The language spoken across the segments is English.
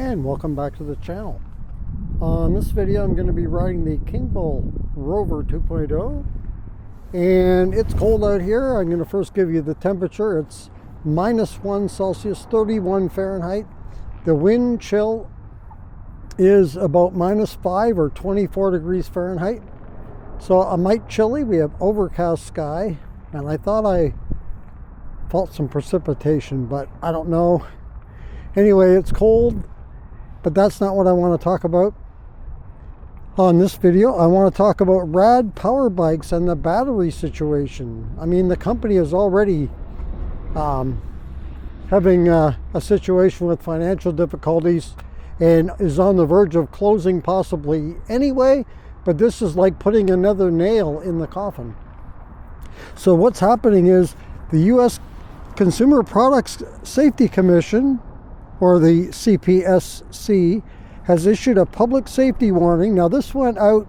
And welcome back to the channel. On this video I'm going to be riding the Kingbull Rover 2.0, and it's cold out here. I'm going to first give you the temperature. It's -1 Celsius, 31 Fahrenheit. The wind chill is about -5 or 24 degrees Fahrenheit. So a mite chilly. We have overcast sky, and I thought I felt some precipitation, but I don't know. Anyway, it's cold, but that's not what I want to talk about. On this video, I want to talk about Rad Powerbikes and the battery situation. I mean, the company is already having a situation with financial difficulties and is on the verge of closing possibly anyway, but this is like putting another nail in the coffin. So what's happening is the U.S. Consumer Products Safety Commission, or the CPSC, has issued a public safety warning. Now this went out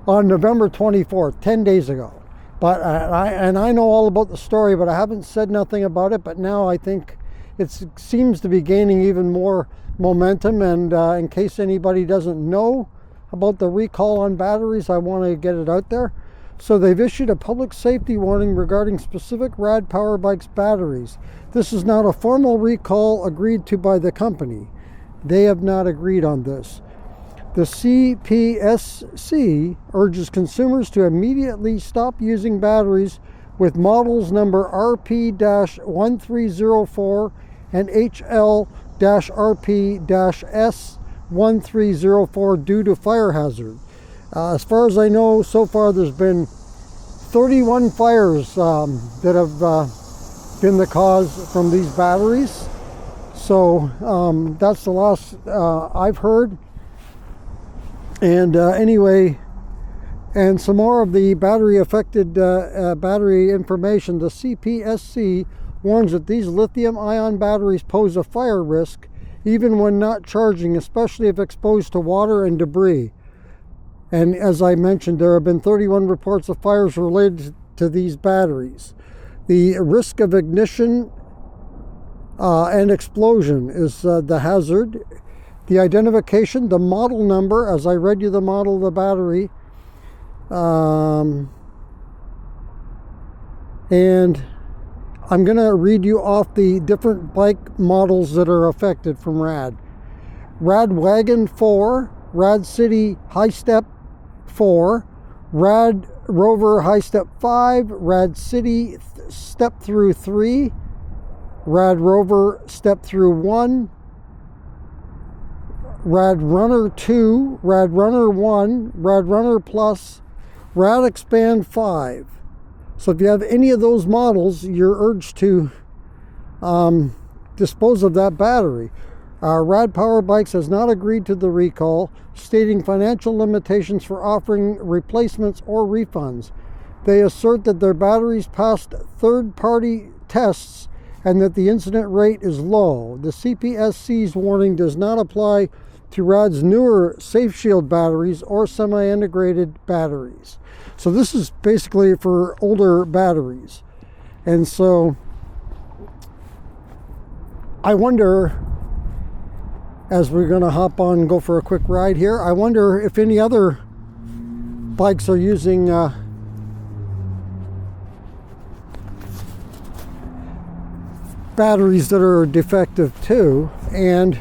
on November 24th, 10 days ago. But I know all about the story, but I haven't said nothing about it. But now I think it seems to be gaining even more momentum. And in case anybody doesn't know about the recall on batteries, I want to get it out there. So they've issued a public safety warning regarding specific Rad Powerbikes batteries. This is not a formal recall agreed to by the company. They have not agreed on this. The CPSC urges consumers to immediately stop using batteries with models number RP-1304 and HL-RP-S1304 due to fire hazard. As far as I know, so far there's been 31 fires that have been the cause from these batteries. So that's the last I've heard. And anyway, and some more of the battery affected battery information. The CPSC warns that these lithium-ion batteries pose a fire risk even when not charging, especially if exposed to water and debris. And as I mentioned, there have been 31 reports of fires related to these batteries. The risk of ignition and explosion is the hazard. The identification, the model number, as I read you the model of the battery, and I'm going to read you off the different bike models that are affected from Rad. Rad Wagon 4, Rad City High Step 4, Rad Rover High Step 5, Rad City Step Through 3, Rad Rover Step Through 1, Rad Runner 2, Rad Runner 1, Rad Runner Plus, Rad Expand 5. So if you have any of those models, you're urged to dispose of that battery. Rad Powerbikes has not agreed to the recall, stating financial limitations for offering replacements or refunds. They assert that their batteries passed third-party tests and that the incident rate is low. The CPSC's warning does not apply to Rad's newer Safe Shield batteries or semi-integrated batteries. So this is basically for older batteries. And so I wonder, as we're going to hop on and go for a quick ride here, I wonder if any other bikes are using batteries that are defective too, and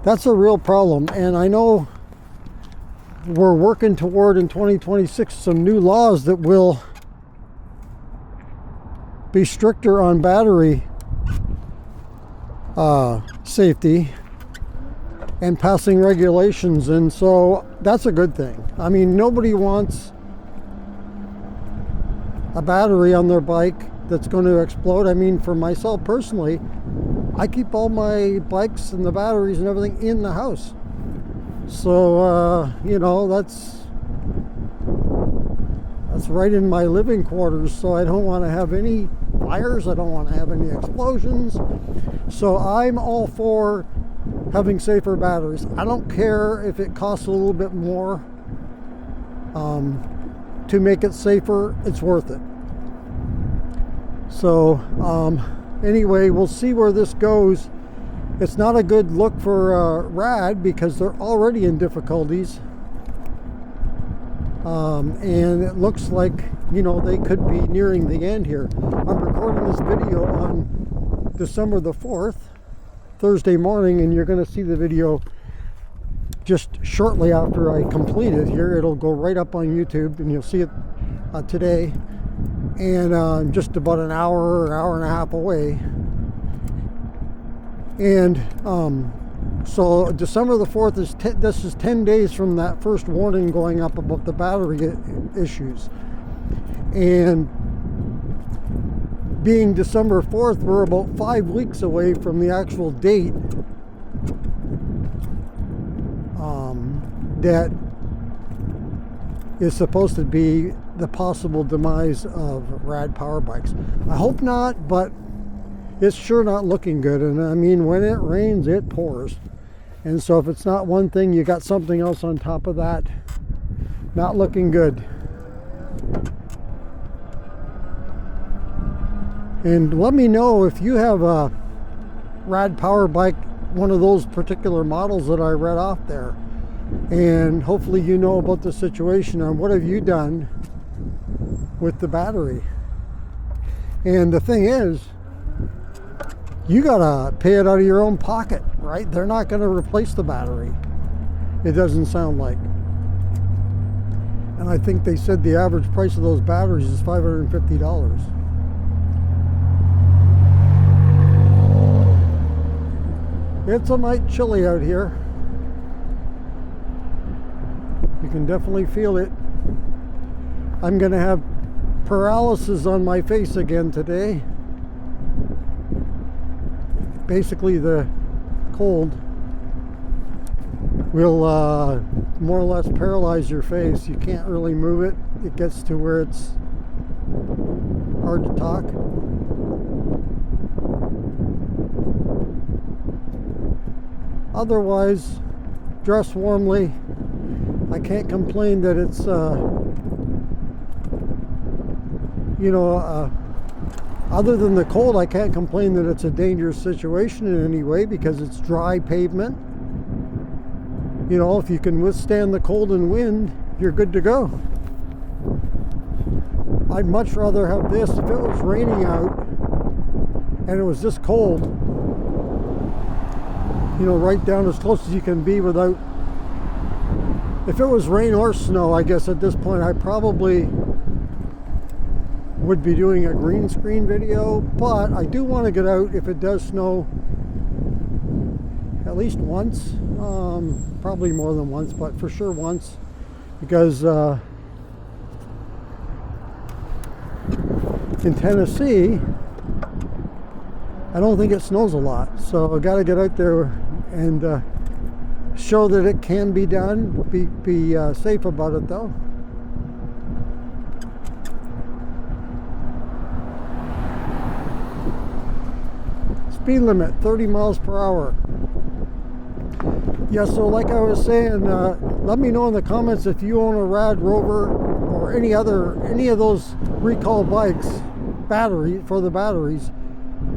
that's a real problem. And I know we're working toward in 2026 some new laws that will be stricter on battery safety and passing regulations, and so that's a good thing. I mean, nobody wants a battery on their bike that's going to explode. I mean, for myself personally, I keep all my bikes and the batteries and everything in the house. So, you know, that's right in my living quarters, so I don't want to have any fires. I don't want to have any explosions. So I'm all for having safer batteries. I don't care if it costs a little bit more to make it safer. It's worth it. So anyway, we'll see where this goes. It's not a good look for Rad because they're already in difficulties. And it looks like, you know, they could be nearing the end here. I'm recording this video on December the 4th, Thursday morning, and you're going to see the video just shortly after I complete it here. It'll go right up on YouTube, and you'll see it today. And just about an hour and a half away. And so December the 4th is this is 10 days from that first warning going up about the battery issues. And being December 4th, we're about 5 weeks away from the actual date that is supposed to be the possible demise of Rad Powerbikes. I hope not, but it's sure not looking good. And I mean, when it rains, it pours. And so if it's not one thing, you got something else on top of that. Not looking good. And let me know if you have a Rad Powerbike, one of those particular models that I read off there. And hopefully you know about the situation and what have you done with the battery. And the thing is, you gotta pay it out of your own pocket, right? They're not gonna replace the battery. It doesn't sound like. And I think they said the average price of those batteries is $550. It's a mite chilly out here. You can definitely feel it. I'm gonna have paralysis on my face again today. Basically the cold will more or less paralyze your face. You can't really move it. It gets to where it's hard to talk. Otherwise, dress warmly. I can't complain that it's you know, other than the cold, I can't complain that it's a dangerous situation in any way because it's dry pavement. You know, if you can withstand the cold and wind, you're good to go. I'd much rather have this. If it was raining out and it was this cold, you know, right down as close as you can be without... If it was rain or snow, I guess at this point I probably would be doing a green screen video, but I do want to get out if it does snow at least once, probably more than once, but for sure once, because in Tennessee I don't think it snows a lot, so I got to get out there and show that it can be done. Be safe about it though. Speed limit 30 miles per hour. Yeah, so like I was saying, let me know in the comments if you own a Rad Rover or any of those recall bikes, for the batteries,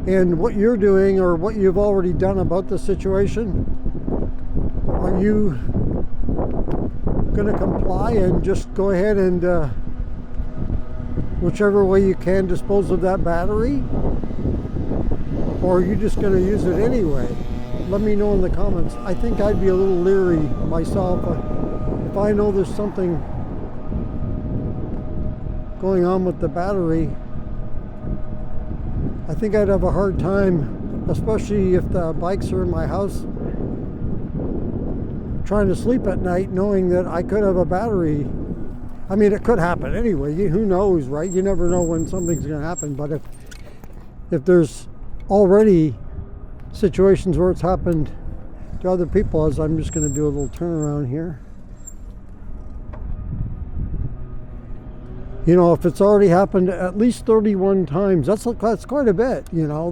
and what you're doing or what you've already done about the situation. Are you going to comply and just go ahead and whichever way you can dispose of that battery? Or are you just going to use it anyway? Let me know in the comments. I think I'd be a little leery myself if I know there's something going on with the battery. I think I'd have a hard time, especially if the bikes are in my house, trying to sleep at night knowing that I could have a battery. I mean, it could happen anyway. Who knows, right? You never know when something's going to happen. But if there's already situations where it's happened to other people, as I'm just going to do a little turnaround here. You know, if it's already happened at least 31 times, that's quite a bit. You know,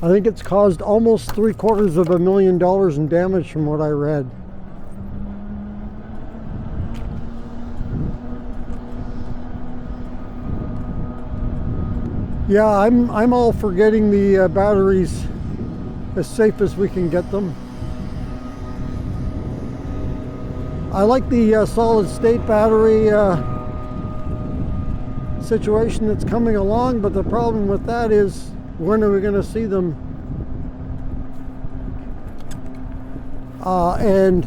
I think it's caused almost $750,000 in damage from what I read. Yeah, I'm all for getting the batteries as safe as we can get them. I like the solid state battery situation that's coming along, but the problem with that is, when are we going to see them? And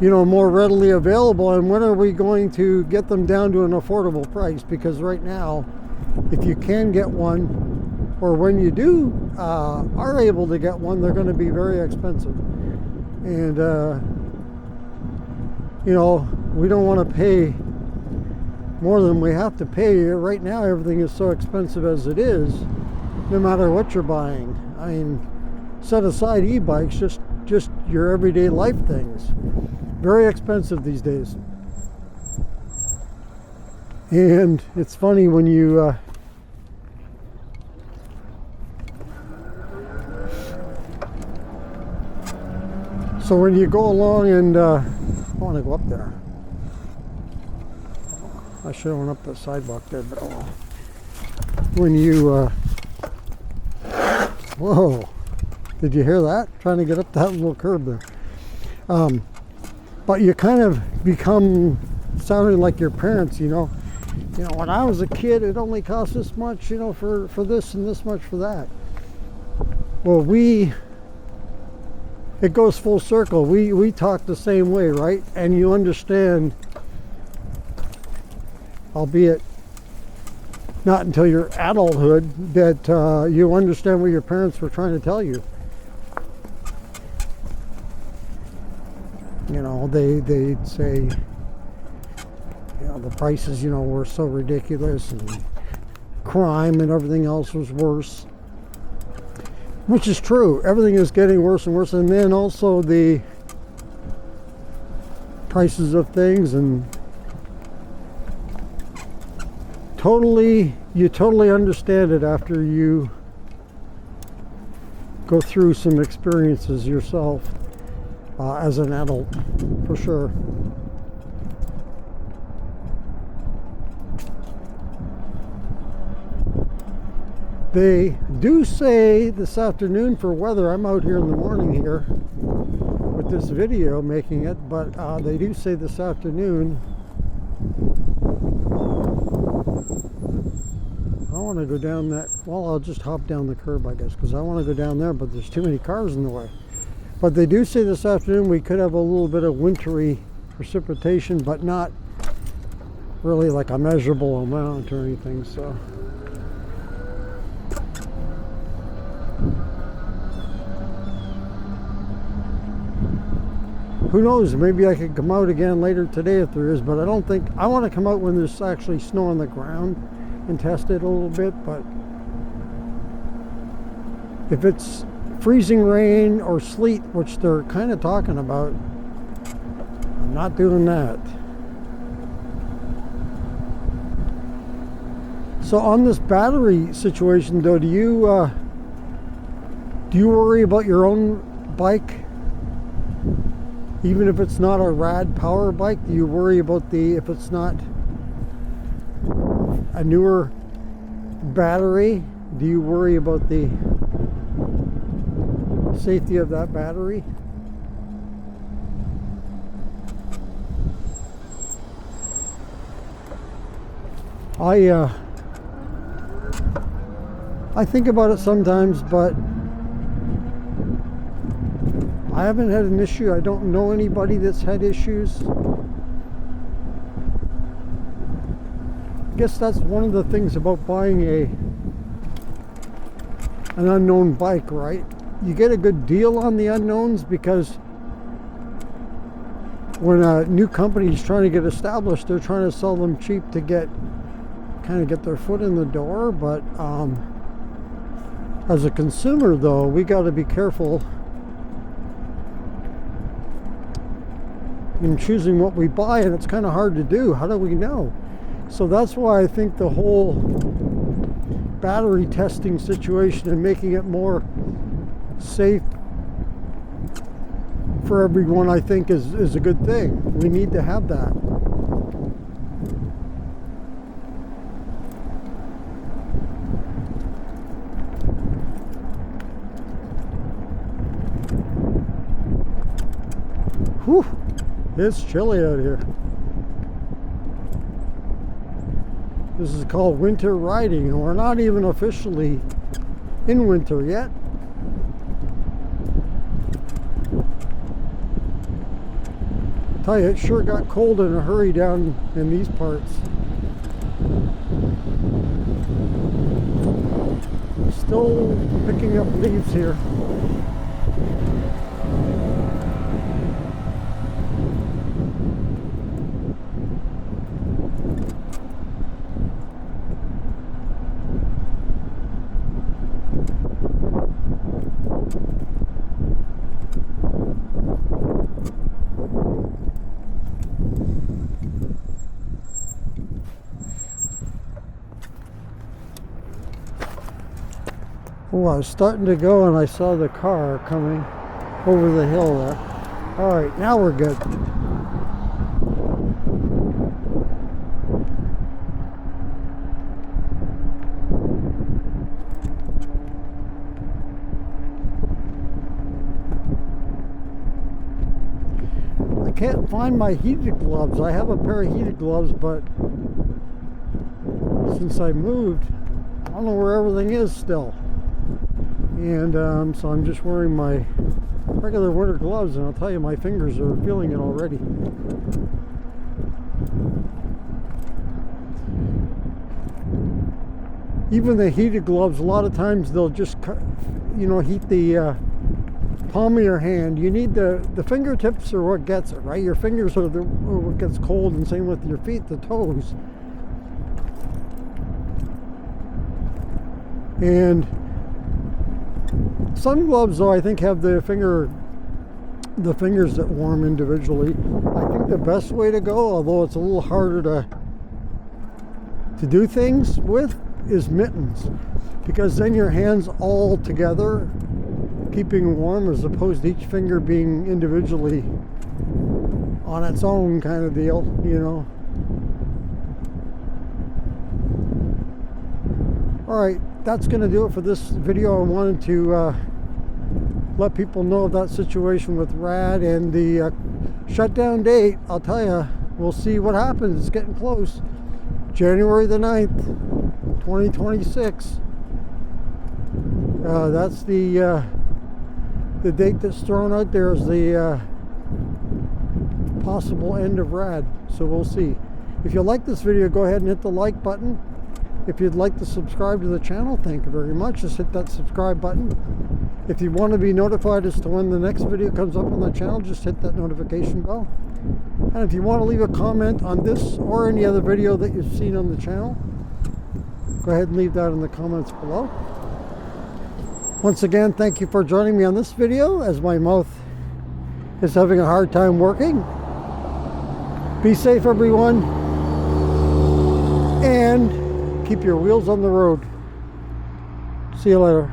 you know, more readily available, and when are we going to get them down to an affordable price? Because right now, if you can get one, or when you do are able to get one, they're going to be very expensive. And you know, we don't want to pay more than we have to pay. Right now everything is so expensive as it is, no matter what you're buying. I mean, set aside e-bikes, just your everyday life things, very expensive these days. And it's funny when you so when you go along and I want to go up there. I should have went up the sidewalk there, but oh, when you whoa, did you hear that? Trying to get up that little curb there. But you kind of become sounding like your parents, you know. You know, when I was a kid, it only cost this much, you know, for this and this much for that. Well, it goes full circle. We talk the same way, right? And you understand, albeit not until your adulthood, that you understand what your parents were trying to tell you. You know, they'd say, you know, the prices, you know, were so ridiculous, and crime and everything else was worse. Which is true. Everything is getting worse and worse. And then also the prices of things, and you totally understand it after you go through some experiences yourself as an adult, for sure. They do say this afternoon for weather, I'm out here in the morning here with this video making it, but they do say this afternoon, I want to go down that, well, I'll just hop down the curb, I guess, because I want to go down there, but there's too many cars in the way. But they do say this afternoon we could have a little bit of wintry precipitation, but not really like a measurable amount or anything, so. Who knows, maybe I could come out again later today if there is, but I don't think, I want to come out when there's actually snow on the ground and test it a little bit. But if it's freezing rain or sleet, which they're kind of talking about, I'm not doing that. So on this battery situation though, do you worry about your own bike? Even if it's not a Rad Powerbike, do you worry about if it's not a newer battery, do you worry about the safety of that battery? I think about it sometimes, but I haven't had an issue. I don't know anybody that's had issues. I guess that's one of the things about buying an unknown bike, right? You get a good deal on the unknowns, because when a new company is trying to get established, they're trying to sell them cheap to kind of get their foot in the door. But as a consumer though, we got to be careful in choosing what we buy, and it's kind of hard to do. How do we know? So that's why I think the whole battery testing situation and making it more safe for everyone, I think is a good thing. We need to have that. Whew, it's chilly out here. This is called winter riding, and we're not even officially in winter yet. I tell you, it sure got cold in a hurry down in these parts. Still picking up leaves here. Oh, I was starting to go and I saw the car coming over the hill there. All right, now we're good. I can't find my heated gloves. I have a pair of heated gloves, but since I moved, I don't know where everything is still. And so I'm just wearing my regular winter gloves, and I'll tell you, my fingers are feeling it already. Even the heated gloves, a lot of times they'll just, heat the palm of your hand. You need the fingertips are what gets it, right? Your fingers are what gets cold, and same with your feet, the toes. And some gloves, though, I think have the fingers that warm individually. I think the best way to go, although it's a little harder to do things with, is mittens, because then your hands all together keeping warm, as opposed to each finger being individually on its own kind of deal, All right, that's going to do it for this video. I wanted to let people know of that situation with Rad and the shutdown date. I'll tell you, we'll see what happens. It's getting close. January the 9th, 2026. That's the date that's thrown out there as the possible end of Rad. So we'll see. If you like this video, go ahead and hit the like button. If you'd like to subscribe to the channel, thank you very much. Just hit that subscribe button. If you want to be notified as to when the next video comes up on the channel, just hit that notification bell. And if you want to leave a comment on this or any other video that you've seen on the channel, go ahead and leave that in the comments below. Once again, thank you for joining me on this video, as my mouth is having a hard time working. Be safe, everyone, and keep your wheels on the road. See you later.